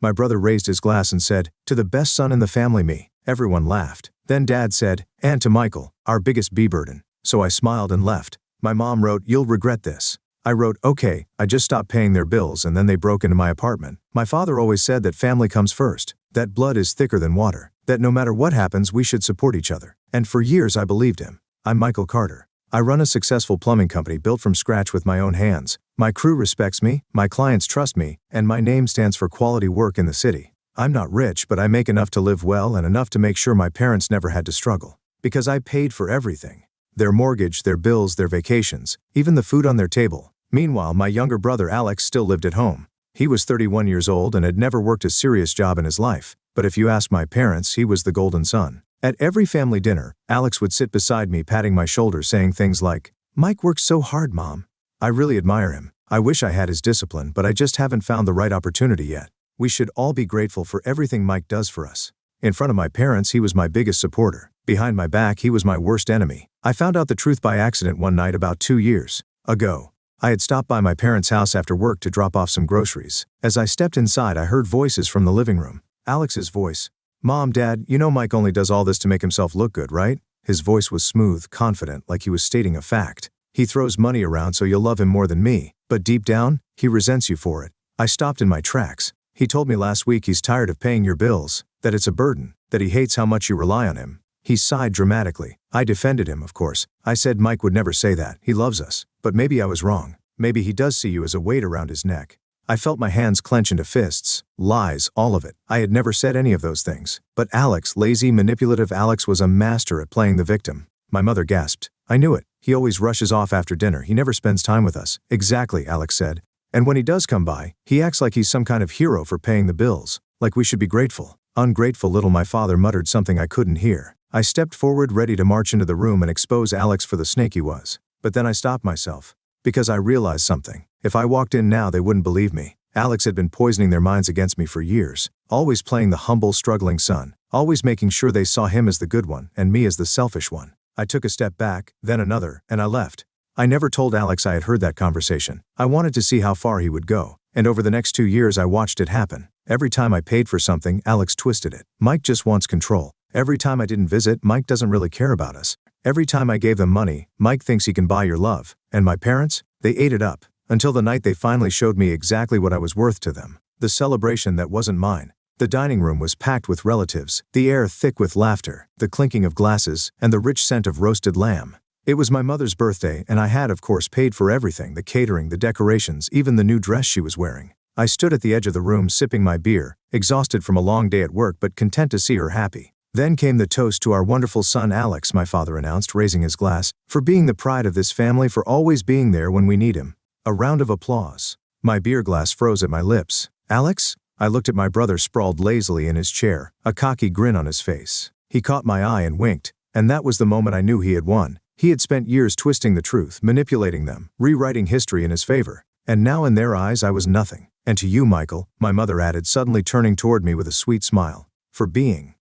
My brother raised his glass and said, "To the best son in the family, me." Everyone laughed. Then Dad said, "And to Michael, our biggest burden." So I smiled and left. My mom wrote, "You'll regret this." I wrote, "Okay." I just stopped paying their bills and then they broke into my apartment. My father always said that family comes first, that blood is thicker than water, that no matter what happens we should support each other. And for years I believed him. I'm Michael Carter. I run a successful plumbing company built from scratch with my own hands. My crew respects me, my clients trust me, and my name stands for quality work in the city. I'm not rich, but I make enough to live well and enough to make sure my parents never had to struggle. Because I paid for everything. Their mortgage, their bills, their vacations, even the food on their table. Meanwhile, my younger brother Alex still lived at home. He was 31 years old and had never worked a serious job in his life. But if you ask my parents, he was the golden son. At every family dinner, Alex would sit beside me patting my shoulder saying things like, "Mike works so hard, Mom." I really admire him. I wish I had his discipline, but I just haven't found the right opportunity yet. We should all be grateful for everything Mike does for us. In front of my parents, he was my biggest supporter. Behind my back, he was my worst enemy. I found out the truth by accident one night about 2 years ago. I had stopped by my parents' house after work to drop off some groceries. As I stepped inside, I heard voices from the living room. Alex's voice. "Mom, Dad, you know Mike only does all this to make himself look good, right?" His voice was smooth, confident, like he was stating a fact. "He throws money around so you'll love him more than me, but deep down, he resents you for it." I stopped in my tracks. "He told me last week he's tired of paying your bills, that it's a burden, that he hates how much you rely on him." He sighed dramatically. I defended him, of course. I said Mike would never say that. He loves us. But maybe I was wrong. Maybe he does see you as a weight around his neck. I felt my hands clench into fists. Lies, all of it. I had never said any of those things. But Alex, lazy, manipulative Alex, was a master at playing the victim. My mother gasped. "I knew it. He always rushes off after dinner. He never spends time with us." "Exactly," Alex said. "And when he does come by, he acts like he's some kind of hero for paying the bills. Like we should be grateful." "Ungrateful little," my father muttered something I couldn't hear. I stepped forward, ready to march into the room and expose Alex for the snake he was. But then I stopped myself. Because I realized something. If I walked in now, they wouldn't believe me. Alex had been poisoning their minds against me for years. Always playing the humble, struggling son. Always making sure they saw him as the good one and me as the selfish one. I took a step back, then another, and I left. I never told Alex I had heard that conversation. I wanted to see how far he would go. And over the next 2 years I watched it happen. Every time I paid for something, Alex twisted it. Mike just wants control. Every time I didn't visit, Mike doesn't really care about us. Every time I gave them money, Mike thinks he can buy your love. And my parents? They ate it up. Until the night they finally showed me exactly what I was worth to them. The celebration that wasn't mine. The dining room was packed with relatives, the air thick with laughter, the clinking of glasses, and the rich scent of roasted lamb. It was my mother's birthday, and I had, of course, paid for everything, the catering, the decorations, even the new dress she was wearing. I stood at the edge of the room sipping my beer, exhausted from a long day at work but content to see her happy. Then came the toast to our wonderful son Alex, my father announced, raising his glass, for being the pride of this family, for always being there when we need him. A round of applause. My beer glass froze at my lips. "Alex?" I looked at my brother sprawled lazily in his chair, a cocky grin on his face. He caught my eye and winked, and that was the moment I knew he had won. He had spent years twisting the truth, manipulating them, rewriting history in his favor. And now in their eyes I was nothing. "And to you, Michael," my mother added, suddenly turning toward me with a sweet smile. For being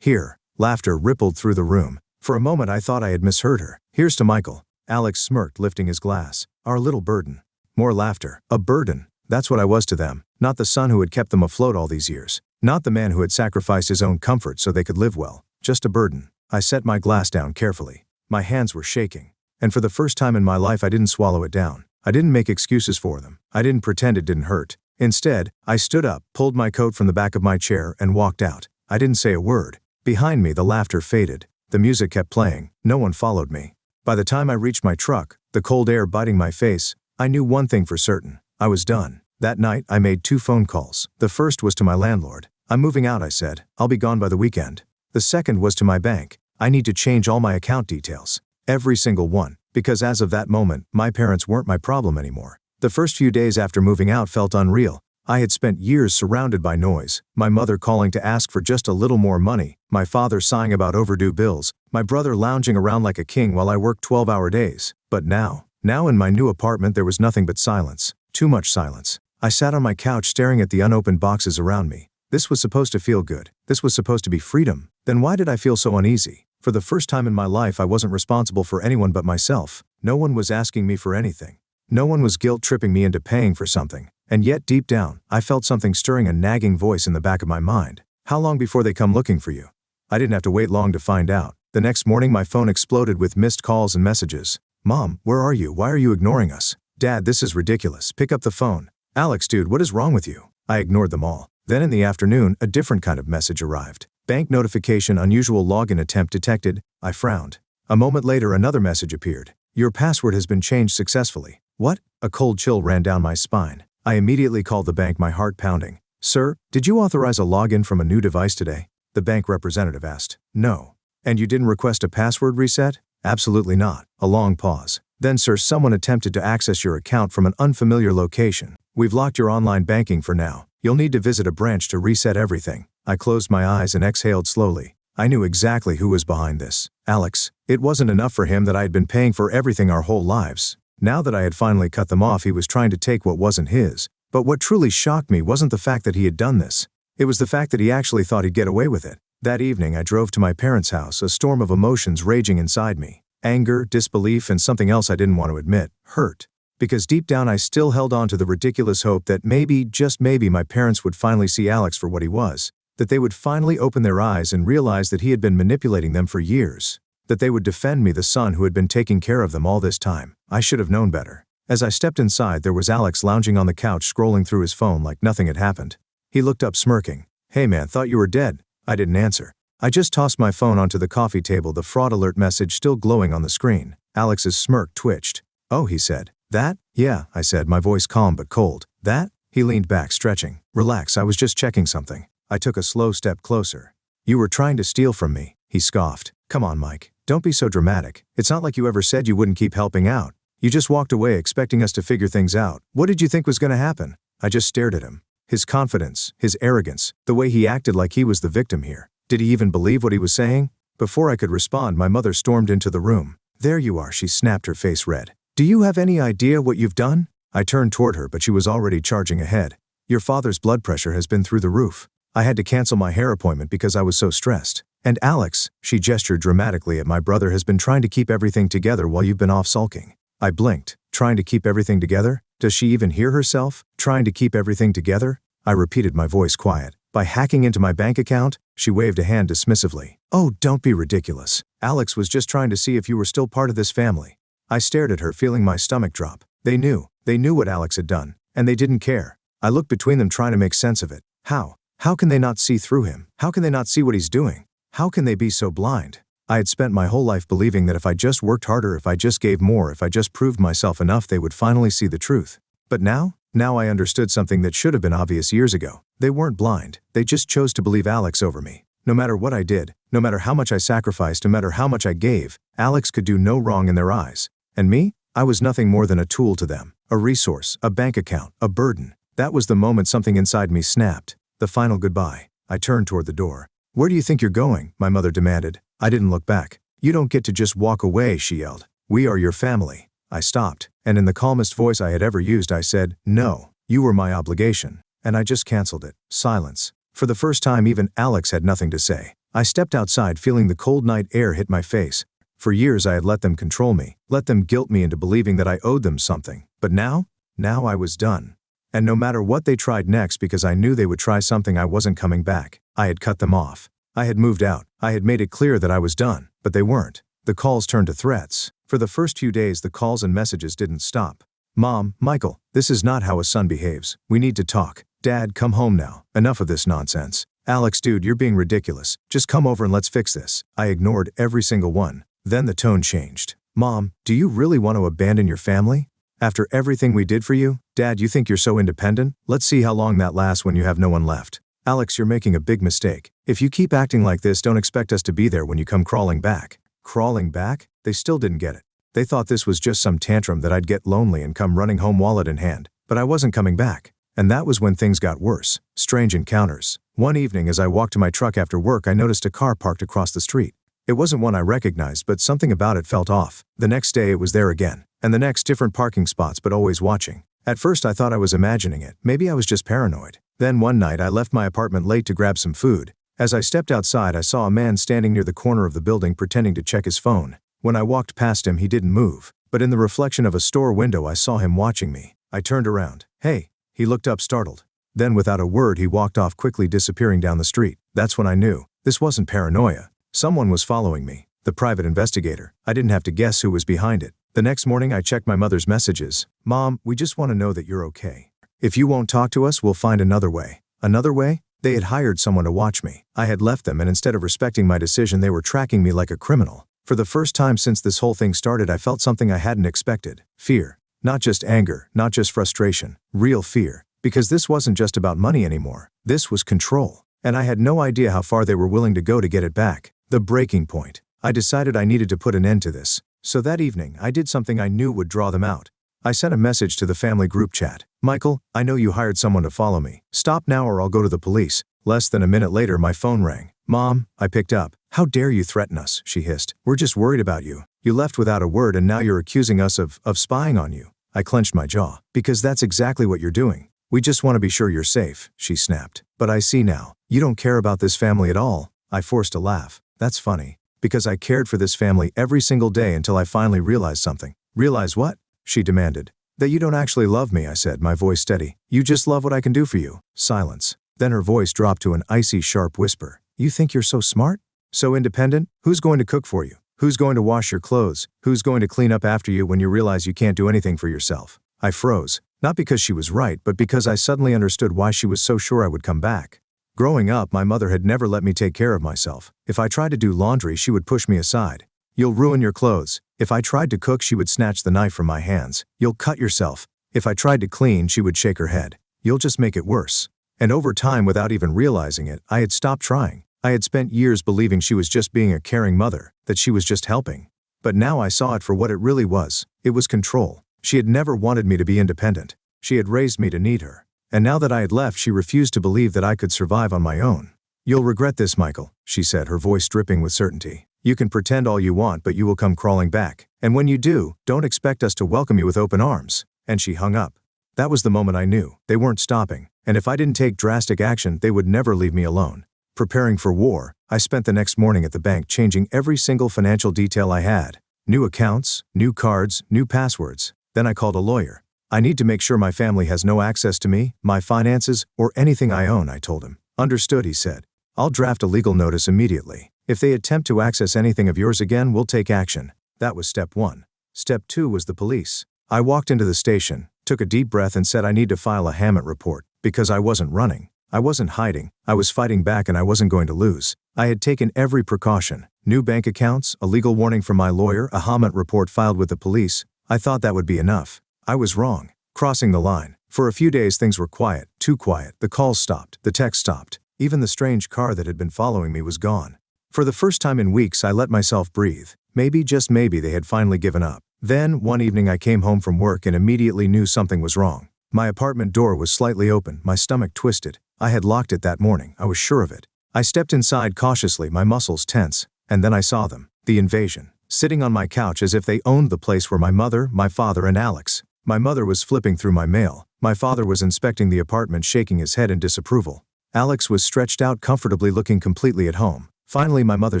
here." Laughter rippled through the room. For a moment I thought I had misheard her. "Here's to Michael." Alex smirked, lifting his glass. "Our little burden." More laughter. A burden. That's what I was to them. Not the son who had kept them afloat all these years. Not the man who had sacrificed his own comfort so they could live well. Just a burden. I set my glass down carefully. My hands were shaking. And for the first time in my life I didn't swallow it down. I didn't make excuses for them. I didn't pretend it didn't hurt. Instead, I stood up, pulled my coat from the back of my chair, and walked out. I didn't say a word. Behind me the laughter faded. The music kept playing. No one followed me. By the time I reached my truck, the cold air biting my face, I knew one thing for certain. I was done. That night I made 2 phone calls. The first was to my landlord. "I'm moving out," I said. "I'll be gone by the weekend." The second was to my bank. "I need to change all my account details." Every single one. Because as of that moment, my parents weren't my problem anymore. The first few days after moving out felt unreal. I had spent years surrounded by noise, my mother calling to ask for just a little more money, my father sighing about overdue bills, my brother lounging around like a king while I worked 12-hour days. But now in my new apartment there was nothing but silence. Too much silence. I sat on my couch staring at the unopened boxes around me. This was supposed to feel good. This was supposed to be freedom. Then why did I feel so uneasy? For the first time in my life I wasn't responsible for anyone but myself. No one was asking me for anything. No one was guilt-tripping me into paying for something. And yet deep down, I felt something stirring, a nagging voice in the back of my mind. How long before they come looking for you? I didn't have to wait long to find out. The next morning my phone exploded with missed calls and messages. Mom, where are you? Why are you ignoring us? Dad, this is ridiculous. Pick up the phone. Alex, dude, what is wrong with you? I ignored them all. Then in the afternoon, a different kind of message arrived. Bank notification, unusual login attempt detected. I frowned. A moment later another message appeared. Your password has been changed successfully. What? A cold chill ran down my spine. I immediately called the bank, my heart pounding. Sir, did you authorize a login from a new device today? The bank representative asked. No. And you didn't request a password reset? Absolutely not. A long pause. Then, sir, someone attempted to access your account from an unfamiliar location. We've locked your online banking for now. You'll need to visit a branch to reset everything. I closed my eyes and exhaled slowly. I knew exactly who was behind this. Alex. It wasn't enough for him that I had been paying for everything our whole lives. Now that I had finally cut them off, he was trying to take what wasn't his. But what truly shocked me wasn't the fact that he had done this. It was the fact that he actually thought he'd get away with it. That evening I drove to my parents' house, a storm of emotions raging inside me. Anger, disbelief, and something else I didn't want to admit, hurt. Because deep down I still held on to the ridiculous hope that maybe, just maybe, my parents would finally see Alex for what he was. That they would finally open their eyes and realize that he had been manipulating them for years. That they would defend me, the son who had been taking care of them all this time. I should have known better. As I stepped inside, there was Alex lounging on the couch scrolling through his phone like nothing had happened. He looked up smirking. Hey man, thought you were dead. I didn't answer. I just tossed my phone onto the coffee table, the fraud alert message still glowing on the screen. Alex's smirk twitched. Oh, he said. That? Yeah, I said, my voice calm but cold. That? He leaned back, stretching. Relax, I was just checking something. I took a slow step closer. You were trying to steal from me, he scoffed. Come on, Mike. Don't be so dramatic. It's not like you ever said you wouldn't keep helping out. You just walked away expecting us to figure things out. What did you think was going to happen? I just stared at him. His confidence, his arrogance, the way he acted like he was the victim here. Did he even believe what he was saying? Before I could respond, my mother stormed into the room. There you are, she snapped, her face red. Do you have any idea what you've done? I turned toward her, but she was already charging ahead. Your father's blood pressure has been through the roof. I had to cancel my hair appointment because I was so stressed. And Alex, she gestured dramatically at my brother, has been trying to keep everything together while you've been off sulking. I blinked. Trying to keep everything together? Does she even hear herself? Trying to keep everything together? I repeated, my voice quiet. By hacking into my bank account? She waved a hand dismissively. Oh, don't be ridiculous. Alex was just trying to see if you were still part of this family. I stared at her, feeling my stomach drop. They knew what Alex had done, and they didn't care. I looked between them, trying to make sense of it. How can they not see through him? How can they not see what he's doing? How can they be so blind? I had spent my whole life believing that if I just worked harder, if I just gave more, if I just proved myself enough, they would finally see the truth. But now I understood something that should have been obvious years ago. They weren't blind. They just chose to believe Alex over me. No matter what I did, no matter how much I sacrificed, no matter how much I gave, Alex could do no wrong in their eyes. And me? I was nothing more than a tool to them. A resource, a bank account, a burden. That was the moment something inside me snapped. The final goodbye. I turned toward the door. Where do you think you're going? My mother demanded. I didn't look back. You don't get to just walk away, she yelled. We are your family. I stopped, and in the calmest voice I had ever used, I said, no, you were my obligation. And I just canceled it. Silence. For the first time, even Alex had nothing to say. I stepped outside, feeling the cold night air hit my face. For years I had let them control me, let them guilt me into believing that I owed them something. But now I was done. And no matter what they tried next, because I knew they would try something, I wasn't coming back. I had cut them off. I had moved out. I had made it clear that I was done, but they weren't. The calls turned to threats. For the first few days, the calls and messages didn't stop. Mom, Michael, this is not how a son behaves. We need to talk. Dad, come home now. Enough of this nonsense. Alex, dude, you're being ridiculous. Just come over and let's fix this. I ignored every single one. Then the tone changed. Mom, do you really want to abandon your family? After everything we did for you? Dad, you think you're so independent? Let's see how long that lasts when you have no one left. Alex, you're making a big mistake. If you keep acting like this, don't expect us to be there when you come crawling back. Crawling back? They still didn't get it. They thought this was just some tantrum that I'd get lonely and come running home wallet in hand. But I wasn't coming back. And that was when things got worse. Strange encounters. One evening as I walked to my truck after work, I noticed a car parked across the street. It wasn't one I recognized, but something about it felt off. The next day it was there again. And the next, different parking spots, but always watching. At first I thought I was imagining it. Maybe I was just paranoid. Then one night I left my apartment late to grab some food. As I stepped outside, I saw a man standing near the corner of the building pretending to check his phone. When I walked past him, he didn't move. But in the reflection of a store window, I saw him watching me. I turned around. Hey, He looked up startled. Then without a word he walked off quickly, disappearing down the street. That's when I knew. This wasn't paranoia. Someone was following me. The private investigator. I didn't have to guess who was behind it. The next morning I checked my mother's messages. Mom, we just want to know that you're okay. If you won't talk to us, we'll find another way. Another way? They had hired someone to watch me. I had left them, and instead of respecting my decision, they were tracking me like a criminal. For the first time since this whole thing started, I felt something I hadn't expected. Fear. Not just anger, not just frustration. Real fear. Because this wasn't just about money anymore. This was control. And I had no idea how far they were willing to go to get it back. The breaking point. I decided I needed to put an end to this. So that evening, I did something I knew would draw them out. I sent a message to the family group chat. Michael, I know you hired someone to follow me. Stop now or I'll go to the police. Less than a minute later, my phone rang. Mom, I picked up. How dare you threaten us, she hissed. We're just worried about you. You left without a word and now you're accusing us of spying on you. I clenched my jaw. Because that's exactly what you're doing. We just want to be sure you're safe, she snapped. But I see now. You don't care about this family at all. I forced a laugh. That's funny. Because I cared for this family every single day until I finally realized something. Realize what? She demanded. That you don't actually love me, I said, my voice steady. You just love what I can do for you. Silence. Then her voice dropped to an icy, sharp whisper. You think you're so smart? So independent? Who's going to cook for you? Who's going to wash your clothes? Who's going to clean up after you when you realize you can't do anything for yourself? I froze. Not because she was right, but because I suddenly understood why she was so sure I would come back. Growing up, my mother had never let me take care of myself. If I tried to do laundry, she would push me aside. You'll ruin your clothes. If I tried to cook, she would snatch the knife from my hands. You'll cut yourself. If I tried to clean, she would shake her head. You'll just make it worse. And over time, without even realizing it, I had stopped trying. I had spent years believing she was just being a caring mother, that she was just helping. But now I saw it for what it really was. It was control. She had never wanted me to be independent. She had raised me to need her. And now that I had left, she refused to believe that I could survive on my own. You'll regret this, Michael, she said, her voice dripping with certainty. You can pretend all you want, but you will come crawling back. And when you do, don't expect us to welcome you with open arms. And she hung up. That was the moment I knew. They weren't stopping. And if I didn't take drastic action, they would never leave me alone. Preparing for war, I spent the next morning at the bank changing every single financial detail I had. New accounts, new cards, new passwords. Then I called a lawyer. I need to make sure my family has no access to me, my finances, or anything I own, I told him. Understood, he said. I'll draft a legal notice immediately. If they attempt to access anything of yours again, we'll take action. That was step 1. Step 2 was the police. I walked into the station, took a deep breath and said I need to file a Hammett report, because I wasn't running. I wasn't hiding. I was fighting back and I wasn't going to lose. I had taken every precaution. New bank accounts, a legal warning from my lawyer, a Hammett report filed with the police. I thought that would be enough. I was wrong. Crossing the line. For a few days things were quiet, too quiet. The calls stopped, the texts stopped. Even the strange car that had been following me was gone. For the first time in weeks I let myself breathe. Maybe, just maybe, they had finally given up. Then, one evening I came home from work and immediately knew something was wrong. My apartment door was slightly open, my stomach twisted. I had locked it that morning, I was sure of it. I stepped inside cautiously, my muscles tense, and then I saw them, the invasion, sitting on my couch as if they owned the place were my mother, my father, and Alex. My mother was flipping through my mail. My father was inspecting the apartment, shaking his head in disapproval. Alex was stretched out comfortably, looking completely at home. Finally, my mother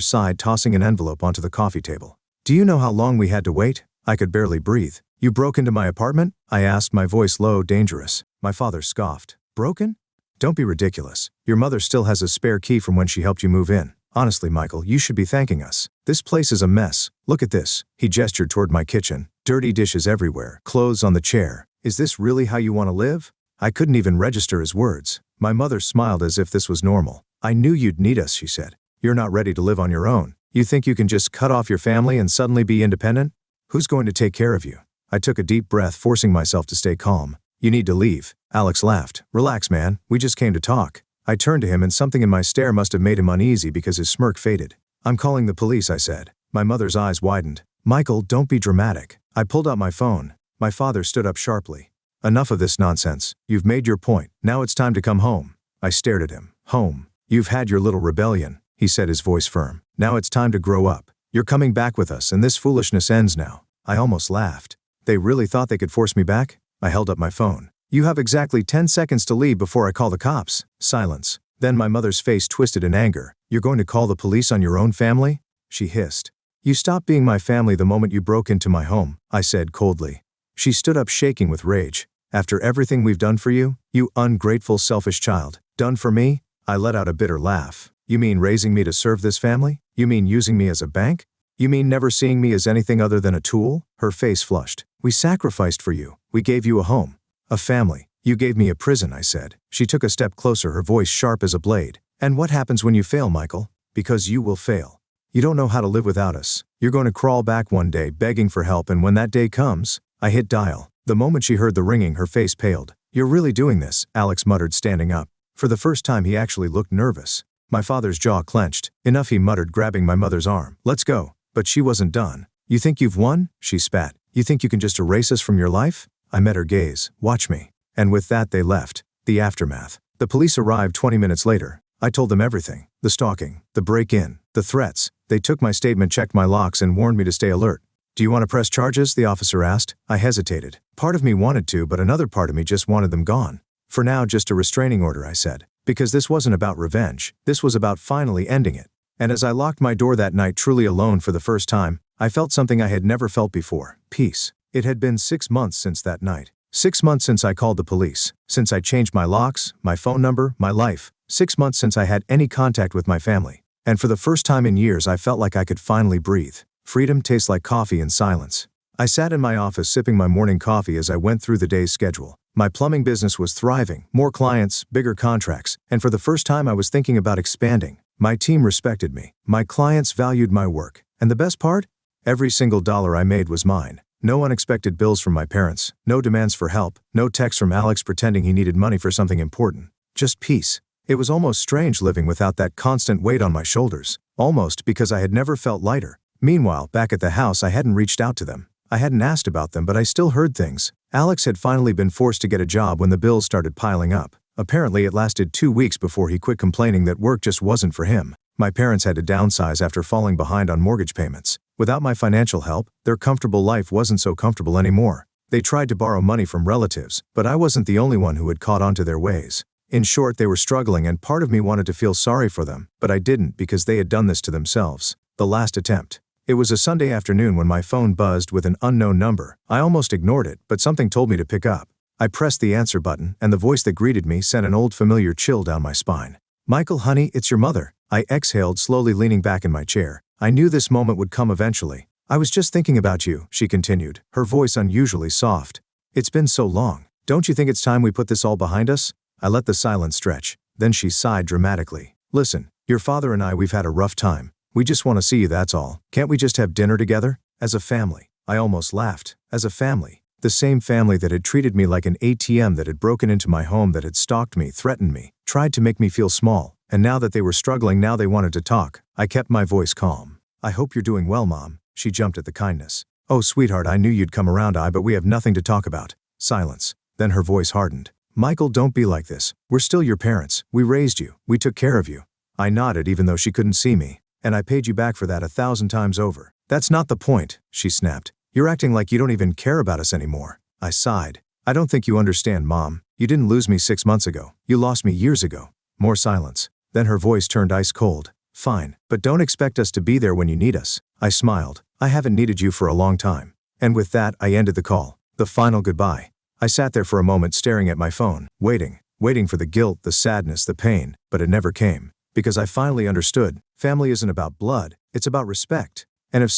sighed, tossing an envelope onto the coffee table. Do you know how long we had to wait? I could barely breathe. You broke into my apartment? I asked, my voice low, dangerous. My father scoffed. Broken? Don't be ridiculous. Your mother still has a spare key from when she helped you move in. Honestly, Michael, you should be thanking us. This place is a mess. Look at this. He gestured toward my kitchen. Dirty dishes everywhere, clothes on the chair. Is this really how you want to live? I couldn't even register his words. My mother smiled as if this was normal. I knew you'd need us, she said. You're not ready to live on your own. You think you can just cut off your family and suddenly be independent? Who's going to take care of you? I took a deep breath, forcing myself to stay calm. You need to leave. Alex laughed. Relax, man. We just came to talk. I turned to him and something in my stare must have made him uneasy because his smirk faded. I'm calling the police, I said. My mother's eyes widened. Michael, don't be dramatic. I pulled out my phone. My father stood up sharply. Enough of this nonsense. You've made your point. Now it's time to come home. I stared at him. Home. You've had your little rebellion, he said, his voice firm. Now it's time to grow up. You're coming back with us and this foolishness ends now. I almost laughed. They really thought they could force me back? I held up my phone. You have exactly 10 seconds to leave before I call the cops. Silence. Then my mother's face twisted in anger. You're going to call the police on your own family? She hissed. You stopped being my family the moment you broke into my home, I said coldly. She stood up, shaking with rage. After everything we've done for you, you ungrateful, selfish child. Done for me? I let out a bitter laugh. You mean raising me to serve this family? You mean using me as a bank? You mean never seeing me as anything other than a tool? Her face flushed. We sacrificed for you. We gave you a home. A family. You gave me a prison, I said. She took a step closer, her voice sharp as a blade. And what happens when you fail, Michael? Because you will fail. You don't know how to live without us. You're going to crawl back one day begging for help, and when that day comes, I hit dial. The moment she heard the ringing, her face paled. You're really doing this, Alex muttered, standing up. For the first time he actually looked nervous. My father's jaw clenched. Enough, he muttered, grabbing my mother's arm. Let's go. But she wasn't done. You think you've won? She spat. You think you can just erase us from your life? I met her gaze. Watch me. And with that they left. The aftermath. The police arrived 20 minutes later. I told them everything. The stalking, the break-in, the threats. They took my statement, checked my locks, and warned me to stay alert. Do you want to press charges? The officer asked. I hesitated. Part of me wanted to, but another part of me just wanted them gone. For now, just a restraining order, I said. Because this wasn't about revenge. This was about finally ending it. And as I locked my door that night, truly alone for the first time, I felt something I had never felt before. Peace. It had been 6 months since that night. 6 months since I called the police. Since I changed my locks, my phone number, my life. 6 months since I had any contact with my family. And for the first time in years, I felt like I could finally breathe. Freedom tastes like coffee in silence. I sat in my office sipping my morning coffee as I went through the day's schedule. My plumbing business was thriving, more clients, bigger contracts, and for the first time I was thinking about expanding. My team respected me. My clients valued my work. And the best part? Every single dollar I made was mine. No unexpected bills from my parents, no demands for help, no text from Alex pretending he needed money for something important. Just peace. It was almost strange living without that constant weight on my shoulders. Almost, because I had never felt lighter. Meanwhile, back at the house, I hadn't reached out to them. I hadn't asked about them, but I still heard things. Alex had finally been forced to get a job when the bills started piling up. Apparently it lasted 2 weeks before he quit complaining that work just wasn't for him. My parents had to downsize after falling behind on mortgage payments. Without my financial help, their comfortable life wasn't so comfortable anymore. They tried to borrow money from relatives, but I wasn't the only one who had caught on to their ways. In short, they were struggling, and part of me wanted to feel sorry for them, but I didn't, because they had done this to themselves. The last attempt. It was a Sunday afternoon when my phone buzzed with an unknown number. I almost ignored it, but something told me to pick up. I pressed the answer button, and the voice that greeted me sent an old familiar chill down my spine. Michael, honey, it's your mother. I exhaled, slowly leaning back in my chair. I knew this moment would come eventually. I was just thinking about you, she continued, her voice unusually soft. It's been so long. Don't you think it's time we put this all behind us? I let the silence stretch. Then she sighed dramatically. Listen, your father and I, we've had a rough time. We just want to see you, that's all. Can't we just have dinner together? As a family. I almost laughed. As a family. The same family that had treated me like an ATM, that had broken into my home, that had stalked me, threatened me, tried to make me feel small. And now that they were struggling, now they wanted to talk. I kept my voice calm. I hope you're doing well, Mom. She jumped at the kindness. Oh, sweetheart, I knew you'd come around, but we have nothing to talk about. Silence. Then her voice hardened. Michael, don't be like this. We're still your parents. We raised you. We took care of you. I nodded, even though she couldn't see me. And I paid you back for that 1,000 times over. That's not the point, she snapped. You're acting like you don't even care about us anymore. I sighed. I don't think you understand, Mom. You didn't lose me 6 months ago. You lost me years ago. More silence. Then her voice turned ice cold. Fine, but don't expect us to be there when you need us. I smiled. I haven't needed you for a long time. And with that, I ended the call. The final goodbye. I sat there for a moment, staring at my phone, waiting for the guilt, the sadness, the pain, but it never came. Because I finally understood, family isn't about blood, it's about respect. And if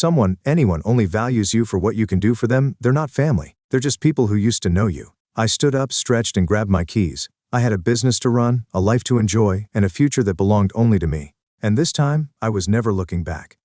anyone only values you for what you can do for them, they're not family. They're just people who used to know you. I stood up, stretched, and grabbed my keys. I had a business to run, a life to enjoy, and a future that belonged only to me. And this time, I was never looking back.